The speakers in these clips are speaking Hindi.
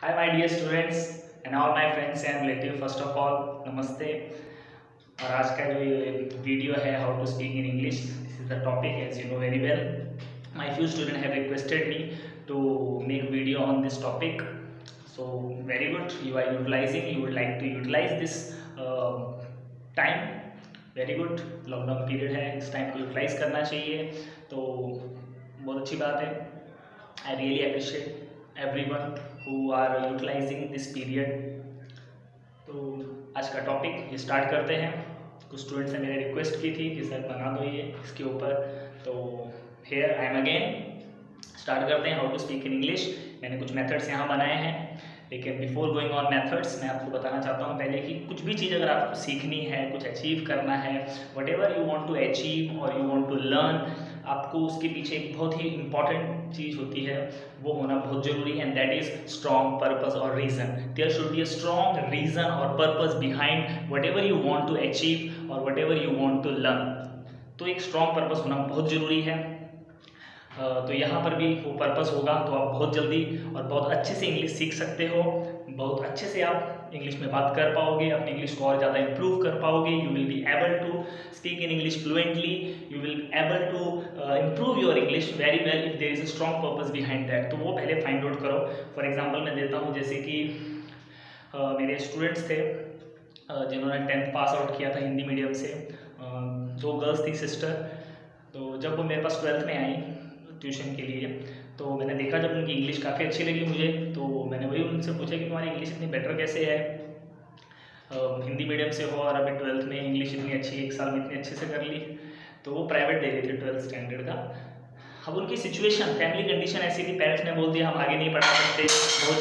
Hi my dear students and all my friends and relative, first of all नमस्ते। और आज का जो ये वीडियो है how to speak in English, this is the topic as you know very well. My few student have requested me to make video on this topic, so very good, you are utilising, you would like to utilise this time, very good. Lockdown period है, इस टाइम को यूटिलाइज करना चाहिए, तो बहुत अच्छी बात है। I really appreciate everyone who are utilizing this period। तो आज का टॉपिक ये स्टार्ट करते हैं। कुछ स्टूडेंट्स ने मेरे रिक्वेस्ट की थी कि सर बना दो ये इसके ऊपर, तो here I am again. Start करते हैं how to speak in English. मैंने कुछ मेथड्स यहाँ बनाए हैं, लेकिन बिफोर गोइंग ऑन मेथड्स मैं आपको बताना चाहता हूँ पहले कि कुछ भी चीज़ अगर आपको सीखनी है, कुछ अचीव करना है, whatever you want to achieve और यू वॉन्ट टू लर्न, आपको उसके पीछे एक बहुत ही इंपॉर्टेंट चीज़ होती है, वो होना बहुत ज़रूरी है, and that is strong purpose और reason. There should be a strong reason और purpose behind whatever you want to achieve और whatever you want to learn. तो एक स्ट्रॉन्ग पर्पस होना बहुत ज़रूरी है। तो यहाँ पर भी वो पर्पस होगा तो आप बहुत जल्दी और बहुत अच्छे से इंग्लिश सीख सकते हो, बहुत अच्छे से आप इंग्लिश में बात कर पाओगे, अपनी इंग्लिश को और ज़्यादा इंप्रूव कर पाओगे। You will be able to speak in English fluently, you will able to improve your English very well if there is a strong purpose behind that. तो वो पहले फाइंड आउट करो। फॉर एग्जाम्पल मैं देता हूँ, जैसे कि मेरे स्टूडेंट्स थे जिन्होंने 10th पास आउट किया था हिंदी मीडियम से, 2 गर्ल्स थी सिस्टर। तो जब वो मेरे पास 12th में आई ट्यूशन के लिए, तो मैंने देखा जब उनकी इंग्लिश काफ़ी अच्छी लगी मुझे, तो मैंने वही उनसे पूछा कि तुम्हारी इंग्लिश इतनी बेटर कैसे है, हिंदी मीडियम से हो और अभी 12th में इंग्लिश इतनी अच्छी 1 साल में इतनी अच्छे से कर ली। तो वो प्राइवेट दे रही थी 12th स्टैंडर्ड का। अब उनकी सिचुएशन, फैमिली कंडीशन ऐसी थी, पेरेंट्स ने बोल दिया हम आगे नहीं पढ़ा सकते, बहुत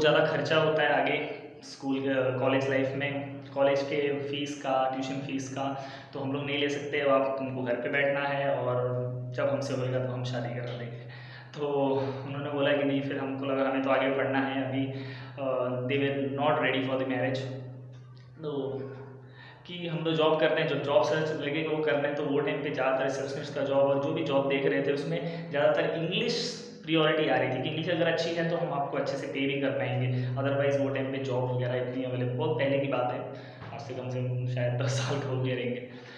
ज़्यादा खर्चा होता है आगे स्कूल कॉलेज लाइफ में, कॉलेज के फ़ीस का, ट्यूशन फ़ीस का, तो हम लोग नहीं ले सकते, अब तुमको घर पे बैठना है और जब हमसे होएगा तो हम शादी करा देंगे। तो उन्होंने बोला कि नहीं, फिर हमको लगा हमें तो आगे पढ़ना है अभी। They were not ready for the marriage. तो कि हम लोग जॉब करते हैं, जब जॉब सर्च लगेगा वो करने हैं, तो वो टाइम पे ज़्यादातर रिसेप्शनिस्ट का जॉब और जो भी जॉब देख रहे थे उसमें ज़्यादातर इंग्लिश प्रियोरिटी आ रही थी कि इंग्लिश अगर अच्छी है तो हम आपको अच्छे से पे भी कर पाएंगे, अदरवाइज़ वो टाइम पे जॉब वगैरह इतनी अवेलेबल, बहुत पहले की बात है, आज से कम से कम शायद 10 साल का हो गए रहेंगे।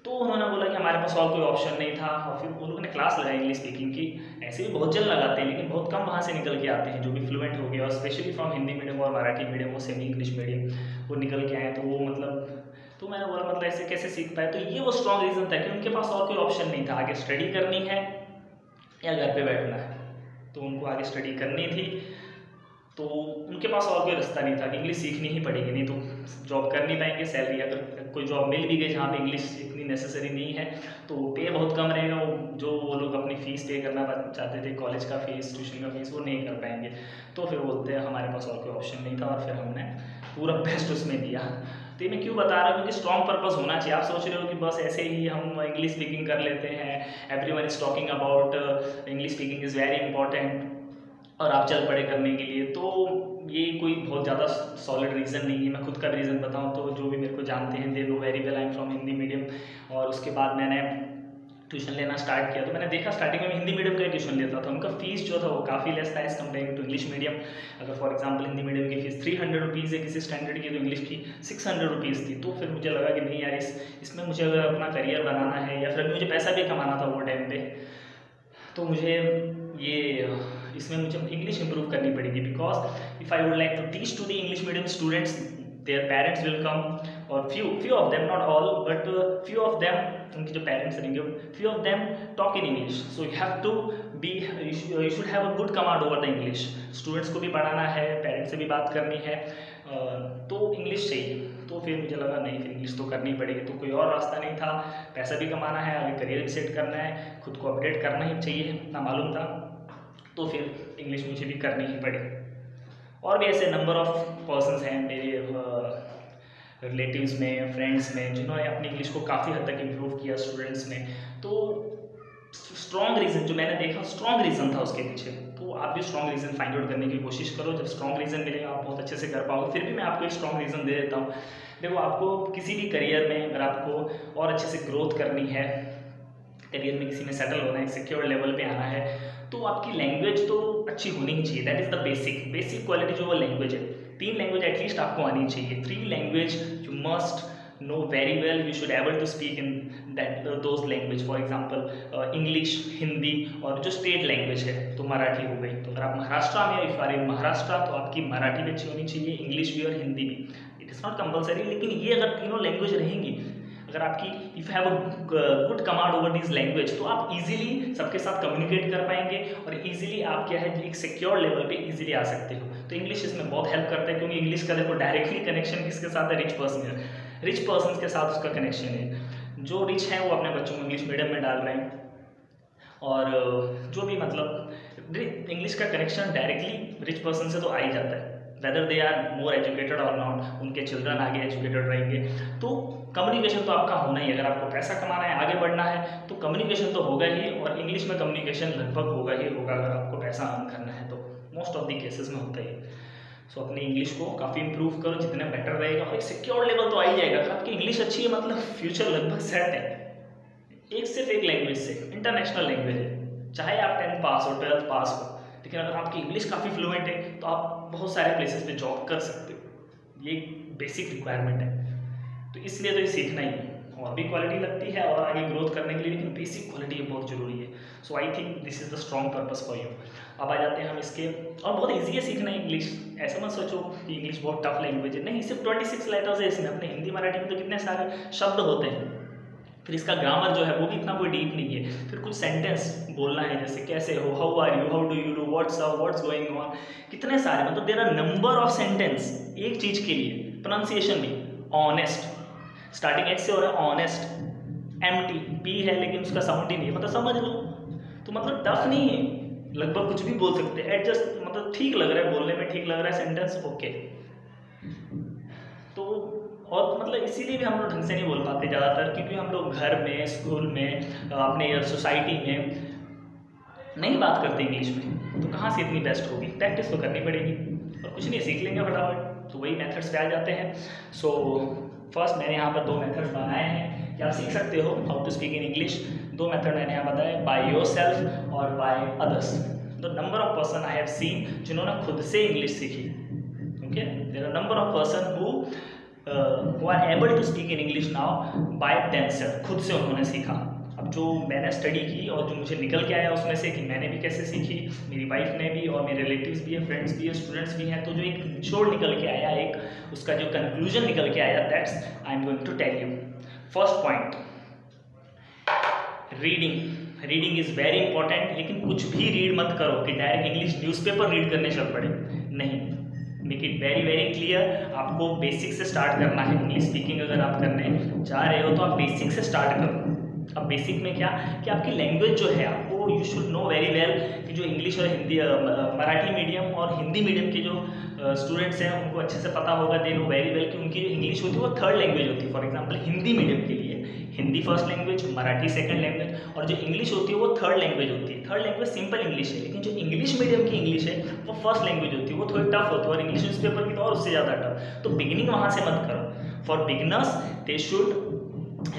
तो उन्होंने बोला कि हमारे पास और कोई ऑप्शन नहीं था, और फिर उन लोगों ने क्लास लगाई इंग्लिश स्पीकिंग की। ऐसे भी बहुत जन लगाते हैं, लेकिन बहुत कम वहाँ से निकल के आते हैं जो भी फ्लुएंट हो गया, और स्पेशली फ्रॉम हिंदी मीडियम और मराठी मीडियम और सेमी इंग्लिश मीडियम वो निकल के आए। तो वो तो मैंने बोला मतलब ऐसे कैसे सीख पाए, तो ये वो स्ट्रॉन्ग रीज़न था कि उनके पास और कोई ऑप्शन नहीं था, आगे स्टडी करनी है या घर पे बैठना है। तो उनको आगे स्टडी करनी थी, तो उनके पास और कोई रास्ता नहीं था कि इंग्लिश सीखनी ही पड़ेगी, नहीं तो जॉब कर नहीं पाएंगे। सैलरी अगर कोई जॉब मिल भी गई जहाँ पे इंग्लिश इतनी नेसेसरी नहीं है, तो पे बहुत कम रहेगा, जो वो लोग अपनी फ़ीस पे करना चाहते थे, कॉलेज का फ़ीस, ट्यूशन का फ़ीस, वो नहीं कर पाएंगे। तो फिर बोलते हैं हमारे पास और कोई ऑप्शन नहीं था, और फिर हमने पूरा बेस्ट उसमें दिया। तो ये मैं क्यों बता रहा हूँ, क्योंकि स्ट्रॉन्ग पर्पस होना चाहिए। आप सोच रहे हो कि बस ऐसे ही हम इंग्लिश स्पीकिंग कर लेते हैं, everyone is talking about English speaking is very important, और आप चल पड़े करने के लिए, तो ये कोई बहुत ज़्यादा सॉलिड रीज़न नहीं है। मैं खुद का भी रीज़न बताऊँ तो जो भी मेरे को जानते हैं they know very well I am from Hindi medium. और उसके बाद मैंने ट्यूशन लेना स्टार्ट किया, तो मैंने देखा स्टार्टिंग में हिंदी मीडियम का ट्यूशन लेता था, उनका फ़ीस जो था वो काफ़ी लेस था as compare to English medium. अगर फॉर एग्जांपल हिंदी मीडियम की फ़ीस 300 रुपीज़ है किसी स्टैंडर्ड की, तो इंग्लिश की 600 रुपीज़ थी। तो फिर मुझे लगा कि नहीं यार, इसमें मुझे अगर अपना करियर बनाना है या फिर मुझे पैसा भी कमाना था वो टाइम पर, तो मुझे इसमें मुझे इंग्लिश इंप्रूव करनी पड़ेगी, because if I would like to teach to the English medium students, their parents will come, और few of them, not all but few of them, उनके जो पेरेंट्स रहेंगे few of them talk in English, so you have to be, you should have a good command over the English. Students को भी पढ़ाना है, पेरेंट्स से भी बात करनी है, तो इंग्लिश चाहिए। तो फिर मुझे लगा नहीं, फिर इंग्लिश तो करनी पड़ेगी, तो कोई और रास्ता नहीं था। पैसा भी कमाना है, आगे करियर भी सेट करना है, खुद को अपडेट करना ही चाहिए, इतना मालूम था, तो फिर इंग्लिश मुझे भी करनी ही पड़ी। और भी ऐसे नंबर ऑफ पर्सन्स हैं मेरे रिलेटिव्स में, फ्रेंड्स में, जिन्होंने अपनी इंग्लिश को काफ़ी हद तक इम्प्रूव किया स्टूडेंट्स में। तो स्ट्रॉन्ग रीज़न जो मैंने देखा, स्ट्रॉन्ग रीज़न था उसके पीछे, तो आप भी स्ट्रॉन्ग रीज़न फाइंड आउट करने की कोशिश करो। जब स्ट्रॉन्ग रीज़न मिलेगा आप बहुत अच्छे से कर पाओगे। फिर भी मैं आपको एक स्ट्रॉन्ग रीज़न दे देता हूँ। देखो, आपको किसी भी करियर में अगर आपको और अच्छे से ग्रोथ करनी है, करियर में किसी में सेटल होना है, सिक्योर लेवल पे आना है, तो आपकी लैंग्वेज तो अच्छी होनी ही चाहिए। That is the basic quality जो वो लैंग्वेज है। 3 लैंग्वेज एटलीस्ट आपको आनी चाहिए। 3 language you must know very well, you should able to speak in that those language, for example English, Hindi, और जो स्टेट लैंग्वेज है तो मराठी हो गई। तो अगर आप महाराष्ट्र में इफ आर इन महाराष्ट्र तो आपकी मराठी भी अच्छी होनी चाहिए, इंग्लिश भी और हिंदी भी। इट इज़ नॉट कंपलसरी, लेकिन ये अगर तीनों लैंग्वेज रहेंगी, अगर आपकी if have a good command over this language, तो आप इजीली सबके साथ कम्युनिकेट कर पाएंगे और इजीली आप क्या है एक सिक्योर लेवल पे इजीली आ सकते हो। तो इंग्लिश इसमें बहुत हेल्प करता है, क्योंकि इंग्लिश का देखो डायरेक्टली कनेक्शन किसके साथ है, रिच पर्सन के साथ उसका कनेक्शन है। जो रिच हैं वो अपने बच्चों को इंग्लिश मीडियम में डाल रहे हैं, और जो भी मतलब इंग्लिश का कनेक्शन डायरेक्टली रिच पर्सन से तो आ ही जाता है, whether they are more educated और नॉट, उनके चिल्ड्रन आगे एजुकेटेड रहेंगे। तो कम्युनिकेशन तो आपका होना ही, अगर आपको पैसा कमाना है, आगे बढ़ना है, तो कम्युनिकेशन तो होगा ही, और इंग्लिश में कम्युनिकेशन लगभग होगा ही होगा अगर आपको पैसा अर्न करना है तो। मोस्ट ऑफ द केसेस में होता है। सो अपनी इंग्लिश को काफ़ी इंप्रूव करो, जितना बेटर रहेगा, और एक सिक्योर लेवल तो आ ही जाएगा। आपकी इंग्लिश अच्छी है मतलब फ्यूचर लगभग सेट है। सिर्फ एक लैंग्वेज से, इंटरनेशनल लैंग्वेज है, चाहे आप 10th पास हो, 12th पास हो, लेकिन अगर आपकी इंग्लिश काफ़ी फ्लुएंट है तो आप बहुत सारे प्लेसेस पे जॉब कर सकते हो। ये बेसिक रिक्वायरमेंट है, तो इसलिए तो ये सीखना ही है। और भी क्वालिटी लगती है और आगे ग्रोथ करने के लिए, लेकिन बेसिक क्वालिटी बहुत ज़रूरी है। So I think this is the strong purpose for you. अब आ जाते हैं हम इसके, और बहुत ईजी है सीखना इंग्लिश। ऐसा मत सोचो कि इंग्लिश बहुत टफ लैंग्वेज है, नहीं, सिर्फ 26 लेटर्स है इसमें। अपने हिंदी मराठी में तो कितने सारे शब्द होते हैं, फिर इसका ग्रामर जो है वो भी इतना कोई डीप नहीं है। फिर कुछ सेंटेंस बोलना है, जैसे कैसे हो, how are you, how do you do, what's up, what's going on, कितने सारे, मतलब there are number of sentence एक चीज़ के लिए। प्रोनाउंसिएशन भी, ऑनेस्ट, स्टार्टिंग एच से हो रहा है, ऑनेस्ट, एम्प्टी, पी है लेकिन उसका साउंड ही नहीं है, मतलब समझ लो। तो मतलब टफ नहीं है, लगभग कुछ भी बोल सकते हैं, एडजस्ट, मतलब ठीक लग रहा है बोलने में, ठीक लग रहा है सेंटेंस, ओके। तो और मतलब इसीलिए भी हम लोग ढंग से नहीं बोल पाते ज़्यादातर, क्योंकि हम लोग घर में, स्कूल में, अपने सोसाइटी में नहीं बात करते इंग्लिश में, तो कहाँ से इतनी बेस्ट होगी। प्रैक्टिस तो करनी पड़ेगी, और कुछ नहीं, सीख लेंगे फटाफट। तो वही मेथड्स पे आ जाते हैं। सो फर्स्ट मैंने यहाँ पर 2 मेथड्स बनाए हैं कि आप सीख सकते हो how to speak in English. 2 method मैंने यहाँ बताया, बाय योर सेल्फ और by others. The number of person I have seen जिन्होंने खुद से इंग्लिश सीखी, okay, there are number of person who are able to speak in English now by themselves, खुद से उन्होंने सीखा। अब जो मैंने स्टडी की और जो मुझे निकल के आया उसमें से कि मैंने भी कैसे सीखी, मेरी वाइफ ने भी, और मेरे रिलेटिव्स भी है, फ्रेंड्स भी है, स्टूडेंट्स भी हैं, तो जो एक निचोड़ निकल के आया, एक उसका जो कंक्लूजन निकल के आया, that's I am going to tell you. First point, reading is very important. लेकिन कुछ भी रीड मत करो कि डायरेक्ट इंग्लिश न्यूज़पेपर रीड करने चल पड़े, नहीं। Make it very very clear, आपको बेसिक से स्टार्ट करना है। इंग्लिश स्पीकिंग अगर आप करने जा रहे हो तो आप बेसिक से स्टार्ट करो। अब बेसिक में क्या कि आपकी लैंग्वेज जो है, आपको you should know very well कि जो इंग्लिश और हिंदी, मराठी मीडियम और हिंदी मीडियम के जो स्टूडेंट्स हैं उनको अच्छे से पता होगा, दे नो वेरी वेल कि उनकी जो इंग्लिश होती है वो 3rd लैंग्वेज होती है। फॉर एग्जांपल हिंदी मीडियम के लिए Hindi first language, Marathi second language, और जो इंग्लिश होती है वो 3rd लैंग्वेज होती है। 3rd लैंग्वेज सिंपल इंग्लिश है, लेकिन जो इंग्लिश मीडियम की इंग्लिश है वो फर्स्ट लैंग्वेज होती है, वो थोड़ी टफ होती है, और इंग्लिश न्यूज़पेपर की तो और उससे ज़्यादा टफ। तो बिगिनिंग वहाँ से मत करो। For beginners they should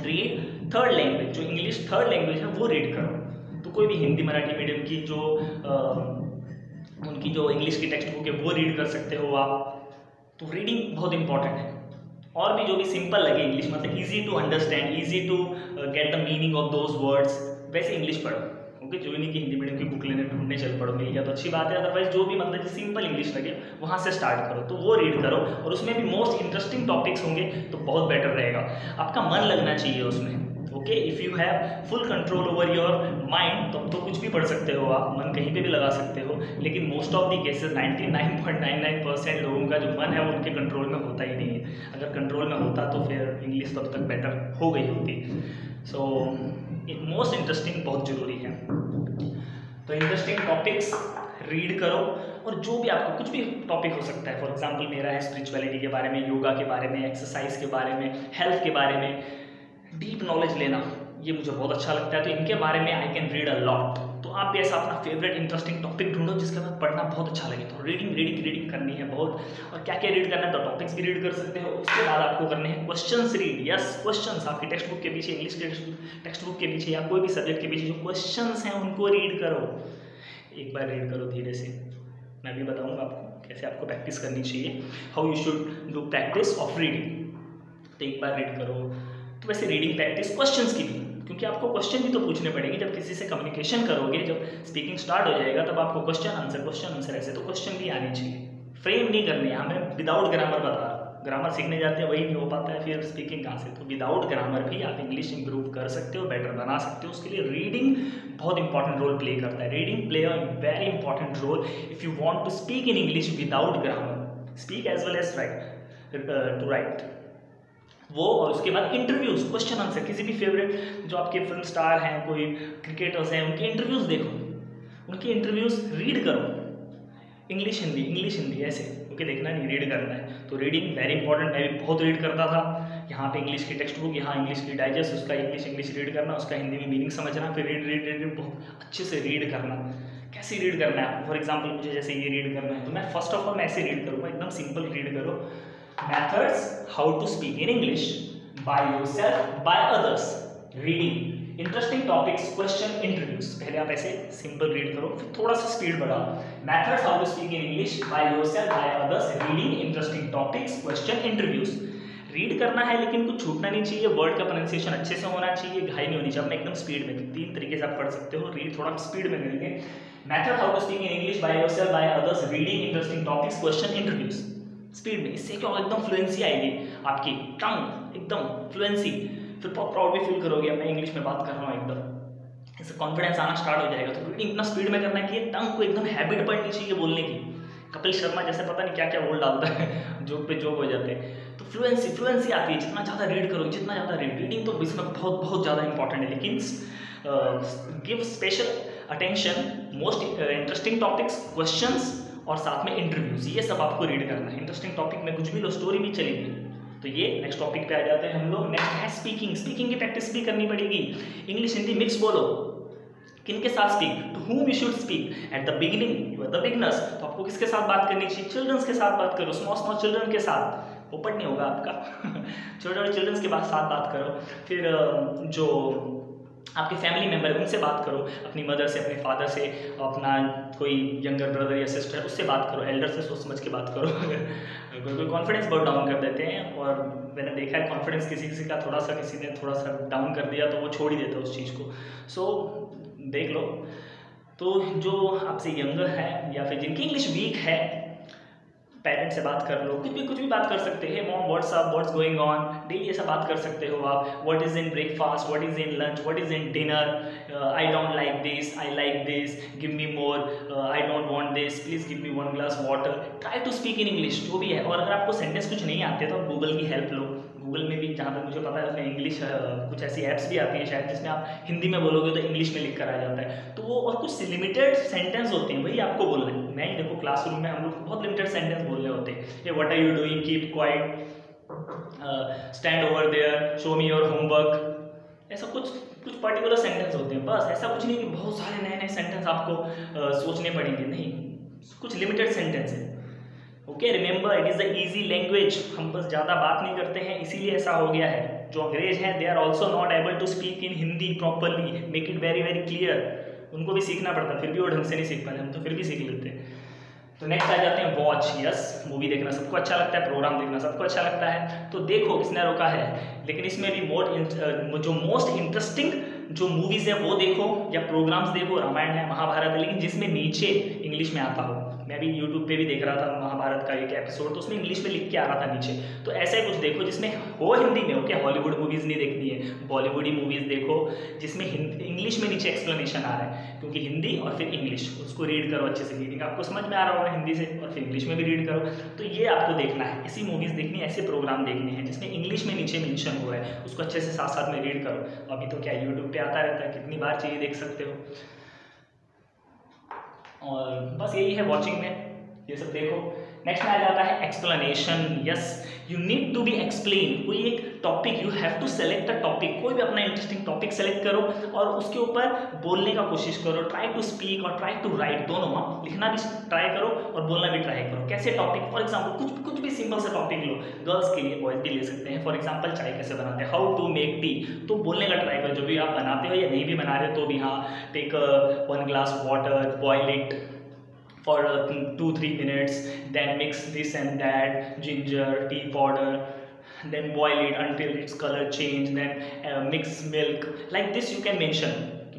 read 3rd language, जो इंग्लिश 3rd लैंग्वेज है वो रीड करो। तो कोई भी हिंदी मराठी मीडियम की जो उनकी जो इंग्लिश की टेक्स्ट बुक है वो रीड कर सकते हो आप। तो रीडिंग बहुत इंपॉर्टेंट है। और भी जो भी सिंपल लगे इंग्लिश, मतलब easy to understand, easy to get the meaning of those words, वैसे इंग्लिश पढ़ो। ओके, जो नहीं कि हिंदी मीडियम की बुक लेने ढूंढने चल पड़ो, मिल गया तो अच्छी बात है, अदरवाइज जो भी मतलब सिंपल इंग्लिश लगे वहाँ से स्टार्ट करो, तो वो रीड करो। और उसमें भी मोस्ट इंटरेस्टिंग टॉपिक्स होंगे तो बहुत बेटर रहेगा, आपका मन लगना चाहिए उसमें। Okay, if you have full control over your mind तो कुछ भी पढ़ सकते हो आप, मन कहीं पे भी लगा सकते हो। लेकिन मोस्ट ऑफ द केसेस 99.99% लोगों का जो मन है वो उनके कंट्रोल में होता ही नहीं है। अगर कंट्रोल में होता तो फिर इंग्लिश तब तक बेटर हो गई होती। सो मोस्ट इंटरेस्टिंग बहुत ज़रूरी है। तो इंटरेस्टिंग टॉपिक्स रीड करो, और जो भी आपको कुछ भी टॉपिक हो सकता है। फॉर एग्जांपल मेरा है स्पिरिचुअलिटी के बारे में, योगा के बारे में, एक्सरसाइज के बारे में, हेल्थ के बारे में डीप नॉलेज लेना, ये मुझे बहुत अच्छा लगता है। तो इनके बारे में I can read a lot. तो आप भी ऐसा अपना फेवरेट इंटरेस्टिंग टॉपिक ढूंढो जिसके बाद पढ़ना बहुत अच्छा लगे। तो रीडिंग करनी है बहुत। और क्या क्या रीड करना है, तो टॉपिक्स भी रीड कर सकते हो। उसके बाद आपको करने हैं क्वेश्चंस रीड। यस, क्वेश्चंस आपकी टेक्स्ट बुक के पीछे, इंग्लिश के टेक्स्ट बुक के पीछे या कोई भी सब्जेक्ट के पीछे जो क्वेश्चंस हैं उनको रीड करो। एक बार रीड करो धीरे से, मैं भी बताऊंगा आपको कैसे आपको प्रैक्टिस करनी चाहिए, how you should do practice of reading. तो एक बार रीड करो। तो वैसे रीडिंग प्रैक्टिस क्वेश्चंस की भी, क्योंकि आपको क्वेश्चन भी तो पूछने पड़ेंगे। जब किसी से कम्युनिकेशन करोगे, जब स्पीकिंग स्टार्ट हो जाएगा, तब आपको क्वेश्चन आंसर ऐसे तो क्वेश्चन भी आने चाहिए। फ्रेम नहीं करने, हमें विदाउट ग्रामर बता रहा, ग्रामर सीखने जाते हैं वही नहीं हो पाता है, फिर स्पीकिंग कहाँ से। तो विदाउट ग्रामर भी आप इंग्लिश इंप्रूव कर सकते हो, बेटर बना सकते हो। उसके लिए रीडिंग बहुत इंपॉर्टेंट रोल प्ले करता है। Reading play a very important role if you want to speak in English without grammar, speak as well as to write वो। और उसके बाद इंटरव्यूज, क्वेश्चन आंसर, किसी भी फेवरेट जो आपके फिल्म स्टार हैं, कोई क्रिकेटर्स हैं, उनके इंटरव्यूज देखो, उनके इंटरव्यूज रीड करो, इंग्लिश हिंदी ऐसे, क्योंकि देखना नहीं, रीड करना है। तो रीडिंग वेरी इंपॉर्टेंट, मैं भी बहुत रीड करता था। यहाँ पे इंग्लिश की टेक्स्ट बुक, यहाँ इंग्लिश की डाइजेस्ट, उसका इंग्लिश रीड करना, उसका हिंदी में मीनिंग समझना, फिर रीड बहुत अच्छे से रीड करना। कैसे रीड करना है आपको, फॉर एग्जाम्पल मुझे जैसे ये रीड करना है, तो मैं फर्स्ट ऑफ ऑल मैं ऐसे रीड करूँगा, एकदम सिंपल रीड करो। Methods how to speak in English by yourself, by others, reading interesting topics, question, interviews. पहले आप ऐसे सिंपल रीड करो, फिर थोड़ा सा स्पीड बढ़ाओ। Methods how to speak in English by yourself, by others, reading interesting topics, question, interviews. Read करना है लेकिन कुछ छूटना नहीं चाहिए, वर्ड का प्रोनाउंसिएशन अच्छे से होना चाहिए, घाई नहीं होनी चाहिए। मैं एकदम स्पीड में, 3 तरीके से आप पढ़ सकते हो, रीड थोड़ा स्पीड में करेंगे। Method how to speak in English by yourself, by others, reading interesting topics, question, interviews. Speed में, इससे क्या होगा, एकदम फ्लुएंसी आएगी आपकी, टंग एकदम फ्लुएंसी, फिर प्राउड भी फील करोगे, मैं इंग्लिश में बात कर रहा हूँ एकदम, इससे कॉन्फिडेंस आना स्टार्ट हो जाएगा। तो रीडिंग इतना स्पीड में करना है कि टंग को एकदम हैबिट पड़नी चाहिए बोलने की। कपिल शर्मा जैसे पता नहीं क्या क्या बोल डालता है, जोक पे जोक हो जाते हैं। तो फ्लुएंसी आती है, जितना ज़्यादा रीड करो, जितना ज़्यादा रीडिंग तो इसमें बहुत ज़्यादा इंपॉर्टेंट है। लेकिन give special attention most interesting topics, questions और साथ में इंटरव्यूज, ये सब आपको रीड करना है। इंटरेस्टिंग टॉपिक में कुछ भी लो, स्टोरी भी चलेगी। तो ये नेक्स्ट टॉपिक पे आ जाते हैं हम लोग। नेक्स्ट है स्पीकिंग की प्रैक्टिस भी करनी पड़ेगी। इंग्लिश हिंदी मिक्स बोलो। किन के साथ speak, to whom you should speak. At the beginning you are the beginners, तो आपको किसके साथ बात करनी चाहिए, चिल्ड्रंस के साथ बात करो, स्मॉल चिल्ड्रन के साथ, पोपट नहीं होगा आपका छोटे चिल्ड्रंस के साथ बात करो। फिर जो आपके फैमिली मेम्बर उनसे बात करो, अपनी मदर से, अपने फादर से, अपना कोई यंगर ब्रदर या सिस्टर उससे बात करो, एल्डर से सोच समझ के बात करो। कोई कॉन्फिडेंस बहुत डाउन कर देते हैं, और मैंने देखा है कॉन्फिडेंस किसी का किसी ने थोड़ा सा डाउन कर दिया तो वो छोड़ ही देता है उस चीज़ को। सो देख लो। तो जो आपसे यंगर है या फिर जिनकी इंग्लिश वीक है, पेरेंट्स से बात कर लो, कुछ भी बात कर सकते हैं। Mom what's up, what's going on, daily ऐसा बात कर सकते हो आप। What is in breakfast, what is in lunch, what is in dinner, I don't like this, I like this, give me more, I don't want this, please give me 1 glass water. Try to speak in English, जो भी है। और अगर आपको सेंटेंस कुछ नहीं आते तो गूगल की हेल्प लो। गूगल में भी, जहाँ तक मुझे पता है, उसमें इंग्लिश कुछ ऐसी ऐप्स भी आती है शायद, जिसमें आप हिंदी में बोलोगे तो इंग्लिश में लिख कर आ जाता है। तो वो और कुछ लिमिटेड सेंटेंस होते हैं, वही आपको बोलना है। मैं ही देखो क्लासरूम में हम लोग बहुत लिमिटेड सेंटेंस बोलने होते हैं। ये what are you doing, keep quiet, stand over there, show me your homework, ऐसा कुछ पर्टिकुलर सेंटेंस होते हैं। बस ऐसा कुछ नहीं कि बहुत सारे नए सेंटेंस आपको सोचने पड़ेंगे, नहीं, कुछ लिमिटेड सेंटेंस है। Okay, remember it is the easy language. हम बस ज़्यादा बात नहीं करते हैं, इसीलिए ऐसा हो गया है। जो अंग्रेज हैं, they are also not able to speak in Hindi properly, make it very very clear. उनको भी सीखना पड़ता है, फिर भी वो ढंग से नहीं सीख पाते, हम तो फिर भी सीख लेते हैं। तो नेक्स्ट आ जाते हैं वॉच। यस, मूवी देखना सबको अच्छा लगता है, प्रोग्राम देखना सबको अच्छा लगता है, तो देखो किसने रोका है। लेकिन इसमें भी जो मोस्ट इंटरेस्टिंग जो मूवीज़ है वो देखो, या प्रोग्राम्स देखो, रामायण है, महाभारत है, लेकिन जिसमें नीचे इंग्लिश में आता हो। मैं भी यूट्यूब पे भी देख रहा था महाभारत का एक एपिसोड, तो उसमें इंग्लिश में लिख के आ रहा था नीचे। तो ऐसा ही कुछ देखो जिसमें हो हिंदी में। ओके, हॉलीवुड मूवीज़ नहीं देखनी है, बॉलीवुड मूवीज़ देखो जिसमें इंग्लिश में नीचे एक्सप्लेनेशन आ रहा है। क्योंकि हिंदी और फिर इंग्लिश, उसको रीड करो अच्छे से, मीनिंग आपको समझ में आ रहा होगा हिंदी से, और फिर इंग्लिश में भी रीड करो। तो ये आपको देखना है, ऐसी मूवीज़ देखनी है, ऐसे प्रोग्राम देखने हैं जिसमें इंग्लिश में नीचे मेंशन हुआ है, उसको अच्छे से साथ साथ में रीड करो। अभी तो क्या यूट्यूब पे आता रहता है, कितनी बार चाहिए देख सकते हो। और बस यही है वॉचिंग में, ये सब देखो। नेक्स्ट में आ जाता है explanation. Yes, you need to be explain. कोई एक topic, you have to select a topic, कोई भी अपना इंटरेस्टिंग टॉपिक सेलेक्ट करो और उसके ऊपर बोलने का कोशिश करो। ट्राई टू स्पीक और ट्राई टू राइट, दोनों। लिखना भी ट्राई करो और बोलना भी ट्राई करो। कैसे टॉपिक, फॉर एग्जाम्पल कुछ भी सिंपल सा टॉपिक लो, गर्ल्स के लिए, बॉयज भी ले सकते हैं। फॉर एग्जाम्पल चाय कैसे बनाते हैं, हाउ टू मेक टी, तो बोलने का ट्राई करो। जो भी आप बनाते हो या नहीं भी बना रहे तो भी, हाँ, take 1 glass water, boil it for 2-3 minutes, then mix this and that, ginger, tea powder, then boil it until its color change, then mix milk, like this you can mention,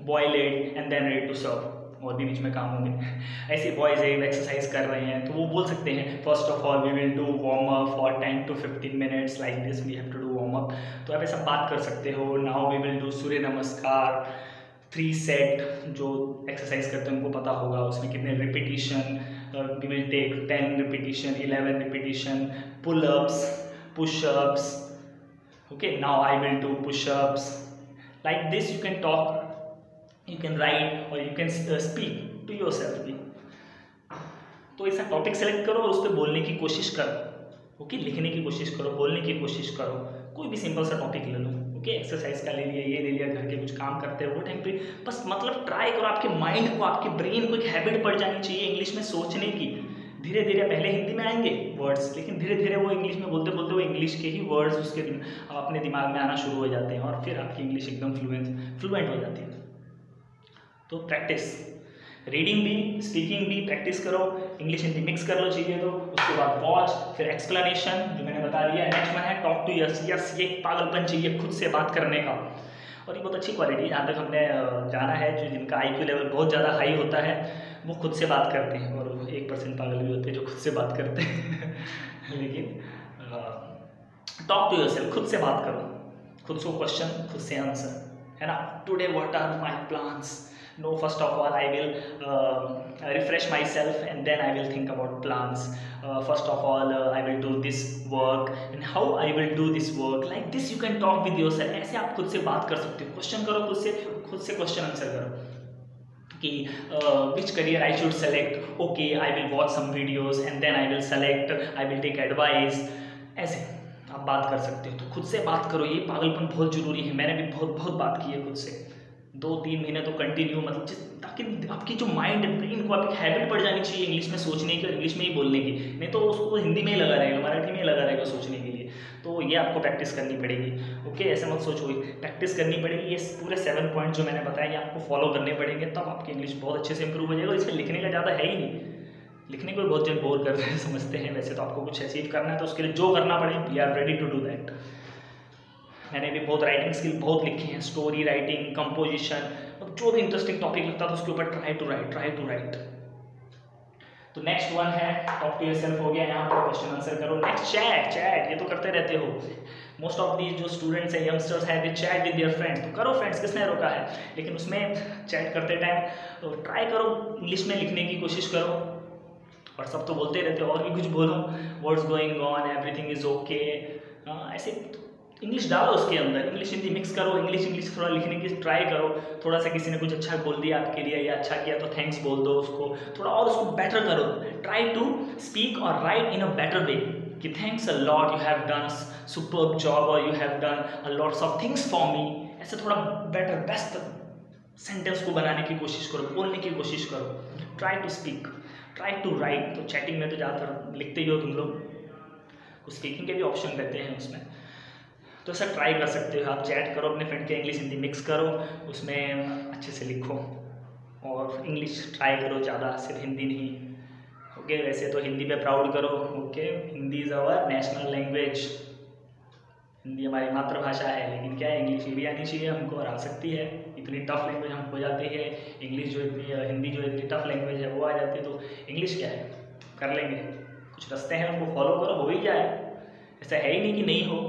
boil it and then ready to serve। और भी बीच में काम होंगे। ऐसे बॉयज एक्सरसाइज कर रहे हैं तो वो बोल सकते हैं, first of all we will do warm up for 10 to 15 minutes, like this we have to do warm up. तो आप ऐसा बात कर सकते हो। Now we will do Surya Namaskar 3 set, जो एक्सरसाइज करते हैं उनको पता होगा उसमें कितने repetition. We will take 10 repetition, 11 repetition, pull ups, pushups. Okay, now I will do pushups, like this you can talk, you can write और you can speak to yourself भी। तो ऐसा टॉपिक सेलेक्ट करो और उस पर बोलने की कोशिश करो। ओके, लिखने की कोशिश करो, बोलने की कोशिश करो। कोई भी सिंपल सा टॉपिक ले लो। ओके, एक्सरसाइज का ले लिया, ये ले लिया, घर के कुछ काम करते हो वो टाइम पे बस मतलब ट्राई करो। आपके माइंड को, आपके ब्रेन को एक हैबिट पड़ जानी चाहिए इंग्लिश में सोचने की। धीरे धीरे पहले हिंदी में आएंगे वर्ड्स, लेकिन धीरे धीरे वो इंग्लिश में बोलते बोलते वो इंग्लिश के ही वर्ड्स उसके अपने दिमाग में आना शुरू हो जाते हैं और फिर आपकी इंग्लिश एकदम फ्लुएंट हो जाती है। तो प्रैक्टिस, रीडिंग भी स्पीकिंग भी प्रैक्टिस करो, इंग्लिश हिंदी मिक्स कर लो चाहिए तो। उसके बाद वॉच, फिर एक्सप्लेनेशन जो मैंने बता दिया। नेक्स्ट में है टॉक टू यस। यस, ये पागलपन चाहिए खुद से बात करने का, और ये बहुत अच्छी क्वालिटी है। जहाँ तक हमने जाना है, जो जिनका IQ लेवल बहुत ज़्यादा हाई होता है वो खुद से बात करते हैं, और 1% पागल भी होते हैं जो खुद से बात करते हैं लेकिन टॉक टू योरसेल्फ, खुद से बात करो, खुद से क्वेश्चन, खुद से आंसर, है ना। Today what are my plans? No, first of all I will refresh myself and then I will think about plans. First of all I will do this work and how I will do this work, like this you can talk with yourself। ऐसे आप खुद से बात कर सकते हो, क्वेश्चन करो खुद से क्वेश्चन आंसर करो कि which career I should select, okay I will watch some videos and then I will select, I will take advice। ऐसे आप बात कर सकते हो। तो खुद से बात करो, ये पागलपन बहुत जरूरी है। मैंने भी बहुत बात की है खुद से, 2-3 महीने तो कंटिन्यू, मतलब ताकि आपकी जो माइंड है, ब्रेन को आपकी हैबिट पड़ जानी चाहिए इंग्लिश में सोचने की और इंग्लिश में ही बोलने की। नहीं तो उसको हिंदी में ही लगा रहेगा, मराठी में ही लगा रहेगा सोचने के लिए। तो ये आपको प्रैक्टिस करनी पड़ेगी। ओके, ऐसे मत सोचो, प्रैक्टिस करनी पड़ेगी। ये पूरे 7 पॉइंट जो मैंने बताया ये आपको फॉलो करने पड़ेंगे, तब आपकी इंग्लिश बहुत अच्छे से इंप्रूव हो जाएगा। और इसमें लिखने का ज़्यादा है ही नहीं, लिखने को बहुत जन बोर करते हैं, समझते हैं। वैसे तो आपको कुछ अचीव करना है तो उसके लिए जो करना पड़े, we are ready to do that. मैंने भी बहुत राइटिंग स्किल बहुत लिखी हैं, स्टोरी राइटिंग, कंपोजिशन, जो भी इंटरेस्टिंग टॉपिक लगता था उसके ऊपर ट्राई टू राइट। तो नेक्स्ट वन है टॉक टू योरसेल्फ हो गया, यहाँ पर क्वेश्चन आंसर करो। नेक्स्ट चैट, ये तो करते रहते हो। मोस्ट ऑफ दी जो स्टूडेंट्स हैं, यंगस्टर्स हैं, दे चैट विद देयर फ्रेंड्स। तो करो फ्रेंड्स, किसने रोका है, लेकिन उसमें चैट करते टाइम तो ट्राई करो इंग्लिश में लिखने की कोशिश करो। और सब तो बोलते रहते हो, और भी कुछ बोलो, what's going on, everything is okay, ऐसे इंग्लिश डालो उसके अंदर। इंग्लिश हिंदी मिक्स करो, इंग्लिश थोड़ा लिखने की ट्राई करो। थोड़ा सा किसी ने कुछ अच्छा बोल दिया आपके लिए या अच्छा किया तो थैंक्स बोल दो उसको, थोड़ा और उसको बेटर करो। ट्राई टू स्पीक और write in a better way कि thanks a lot, you have done superb job, और you have done a lots of things for me. ऐसे थोड़ा बेटर बेस्ट सेंटेंस को बनाने की कोशिश करो, बोलने की कोशिश करो। Try to speak, try to write. तो चैटिंग में तो ज़्यादातर लिखते ही हो तुम लोग, कुछ स्पीकिंग के भी ऑप्शन रहते हैं उसमें, तो ऐसा ट्राई कर सकते हो। आप चैट करो अपने फ्रेंड के, इंग्लिश हिंदी मिक्स करो, उसमें अच्छे से लिखो और इंग्लिश ट्राई करो ज़्यादा, सिर्फ हिंदी नहीं। ओके, वैसे तो हिंदी पे प्राउड करो। Okay, Hindi is our national language, Hindi हमारी मातृभाषा है, लेकिन क्या है, इंग्लिश भी आनी चाहिए हमको, और आ सकती है। इतनी टफ लैंग्वेज हमको जाती है, इंग्लिश जो इतनी, हिंदी जो इतनी टफ लैंग्वेज है वो आ जाती है, तो इंग्लिश क्या है, कर लेंगे। कुछ रास्ते हैं, उनको फॉलो करो, हो ही जाए, ऐसा है ही नहीं कि नहीं हो।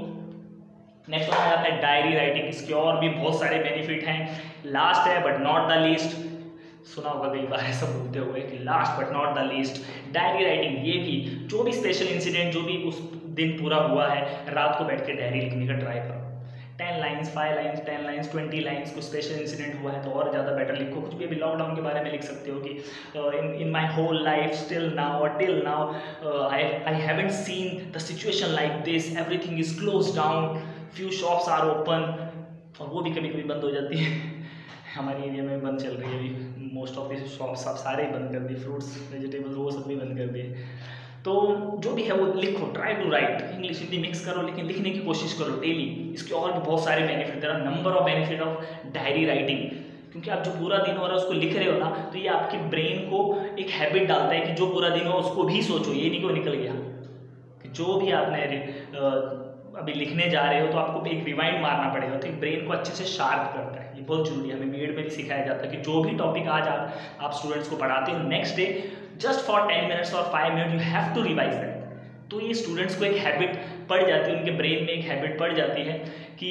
नेक्स्ट वन आ जाता है डायरी राइटिंग। इसके और भी बहुत सारे बेनिफिट हैं। लास्ट है बट नॉट द लीस्ट, सुना होगा कई बार ऐसा बोलते हुए कि last but not the least, diary writing. ये भी जो भी स्पेशल इंसिडेंट जो भी उस दिन पूरा हुआ है, रात को बैठ के डायरी लिखने का ट्राई करो। 10 लाइन्स, 5 लाइन्स, 10 लाइन्स, 20 लाइन्स, कुछ स्पेशल इंसिडेंट हुआ है तो और ज़्यादा बेटर लिखो। कुछ भी अभी लॉकडाउन के बारे में लिख सकते हो कि in my whole life still now till now I haven't seen the situation like this, everything is close down, few shops are open, और वो भी कभी कभी बंद हो जाती है। हमारे एरिया में बंद चल रही है अभी, मोस्ट ऑफ द शॉप्स आप सारे बंद कर दिए, फ्रूट्स वेजिटेबल्स वो सब भी बंद कर दिए। तो जो भी है वो लिखो, try to write, English Hindi mix करो, लेकिन लिखने की कोशिश करो डेली। इसके और भी बहुत सारे benefit, there are number of benefit of diary writing, क्योंकि आप जो पूरा दिन हो रहा है उसको लिख रहे हो ना, तो ये आपके ब्रेन को एक हैबिट डालता है कि जो पूरा दिन हो उसको भी सोचो, ये नहीं कि वो निकल गया। कि जो भी आपने अभी लिखने जा रहे हो तो आपको एक रिवाइंड मारना पड़ेगा, तो ब्रेन को अच्छे से शार्प करता है, ये बहुत जरूरी है। हमें बीएड में भी सिखाया जाता है कि जो भी टॉपिक आज आप स्टूडेंट्स को पढ़ाते हो, next day just for 10 minutes और 5 minute you have to revise that. तो ये स्टूडेंट्स को एक हैबिट पड़ जाती है, उनके ब्रेन में एक हैबिट पड़ जाती है कि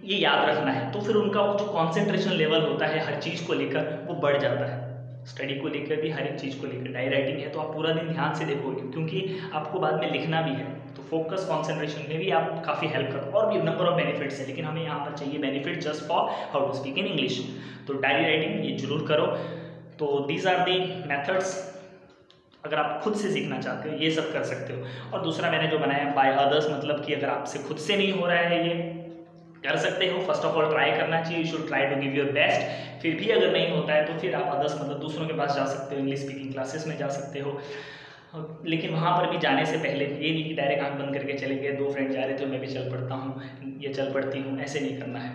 ये याद रखना है, तो फिर उनका जो कॉन्सेंट्रेशन लेवल होता है हर चीज़ को लेकर वो बढ़ जाता है, स्टडी को लेकर भी, हर एक चीज़ को लेकर। डायरी राइटिंग है तो आप पूरा दिन ध्यान से देखोगे, क्योंकि आपको बाद में लिखना भी है, तो फोकस कॉन्सेंट्रेशन में भी आप काफ़ी हेल्प करते हो। और भी नंबर ऑफ बेनिफिट्स है, लेकिन हमें यहाँ पर चाहिए benefit just for how to speak in English. तो डायरी राइटिंग ये जरूर करो। तो दीज आर दी मेथड्स, अगर आप खुद से सीखना चाहते हो ये सब कर सकते हो। और दूसरा मैंने जो बनाया बाय अदर्स, मतलब कि अगर आपसे खुद से नहीं हो रहा है ये कर सकते हो। फर्स्ट ऑफ ऑल ट्राई करना चाहिए, you should try to give your best. फिर भी अगर नहीं होता है तो फिर आप अदर्स, मतलब दूसरों के पास जा सकते हो, इंग्लिश स्पीकिंग क्लासेस में जा सकते हो। लेकिन वहाँ पर भी जाने से पहले ये नहीं कि डायरेक्ट आंख बंद करके चले गए, 2 फ्रेंड जा रहे थे मैं भी चल पड़ता हूँ या चल पड़ती हूँ, ऐसे नहीं करना है।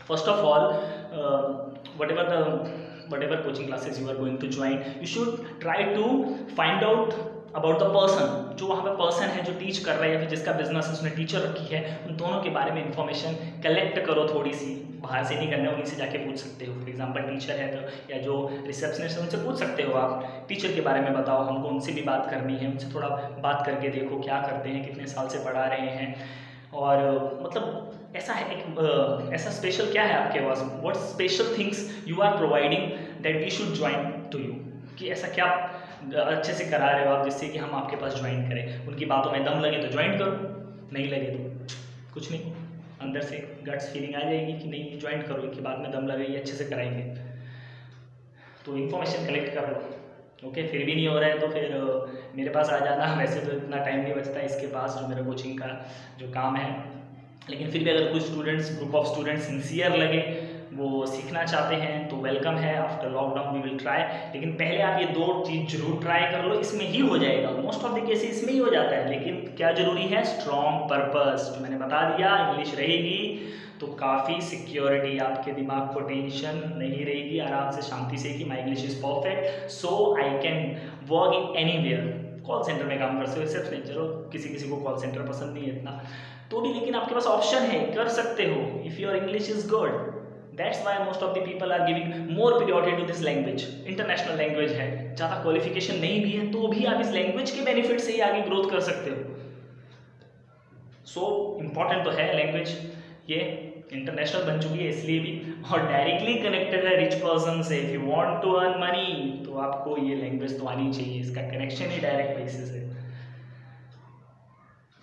First of all whatever coaching classes you are going to join, you should try to find out about the person, जो वहाँ पे पर्सन है जो टीच कर रहा है या फिर जिसका बिजनेस उसने टीचर रखी है, उन दोनों के बारे में इंफॉर्मेशन कलेक्ट करो थोड़ी सी। बाहर से नहीं करना, उन्हीं से जाके पूछ सकते हो। फॉर एग्जांपल टीचर है तो, या जो रिसेप्शनिस्ट है उनसे पूछ सकते हो आप, टीचर के बारे में बताओ, हमको उनसे भी बात करनी है, उनसे थोड़ा बात करके देखो क्या करते हैं, कितने साल से पढ़ा रहे हैं, और मतलब ऐसा है एक ऐसा स्पेशल क्या है आपके पास, what special things you are providing that we should join to you, कि ऐसा क्या अच्छे से करा रहे हो आप जिससे कि हम आपके पास ज्वाइन करें। उनकी बातों में दम लगे तो ज्वाइन करो, नहीं लगे तो कुछ नहीं, अंदर से गट्स फीलिंग आ जाएगी कि नहीं ज्वाइन करो, इनकी बात में दम लगे, ये अच्छे से कराएंगे। तो इन्फॉर्मेशन कलेक्ट कर लो। ओके, फिर भी नहीं हो रहा है तो फिर मेरे पास आ जाना। वैसे तो इतना टाइम नहीं बचता इसके पास, जो मेरा कोचिंग का जो काम है, लेकिन फिर भी अगर कुछ students, group of students sincere लगे, वो सीखना चाहते हैं तो वेलकम है। After lockdown we will try, लेकिन पहले आप ये 2 चीज़ जरूर ट्राई कर लो, इसमें ही हो जाएगा। मोस्ट ऑफ द केसेस इसमें ही हो जाता है, लेकिन क्या जरूरी है, स्ट्रॉन्ग पर्पस, जो मैंने बता दिया। इंग्लिश रहेगी तो काफ़ी सिक्योरिटी, आपके दिमाग को टेंशन नहीं रहेगी, आराम से शांति से कि my English is perfect so I can work in anywhere. Call centre में काम कर सकते हो, रिसेप्शन, चलो किसी को कॉल सेंटर पसंद नहीं है इतना तो भी, लेकिन आपके पास ऑप्शन है, कर सकते हो if your English is good. That's why most of the people are giving more priority to this language. International language है, ज़्यादा क्वालिफिकेशन नहीं भी है तो भी आप इस लैंग्वेज के बेनिफिट से ही आगे ग्रोथ कर सकते हो। सो इम्पॉर्टेंट तो है लैंग्वेज, ये इंटरनेशनल बन चुकी है इसलिए भी, और डायरेक्टली कनेक्टेड है रिच पर्सन से। If you want to earn money तो आपको ये लैंग्वेज तो आनी चाहिए, इसका कनेक्शन ही डायरेक्ट बेसिस है।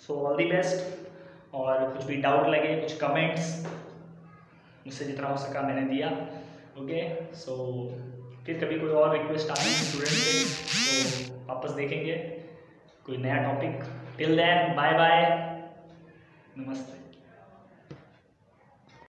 सो ऑल द बेस्ट, और कुछ भी डाउट लगे, कुछ कमेंट्स, मुझसे जितना हो सका मैंने दिया। ओके, सो फिर कभी कोई और रिक्वेस्ट आए स्टूडेंट से तो वापस देखेंगे कोई नया topic. Till then bye bye, नमस्ते।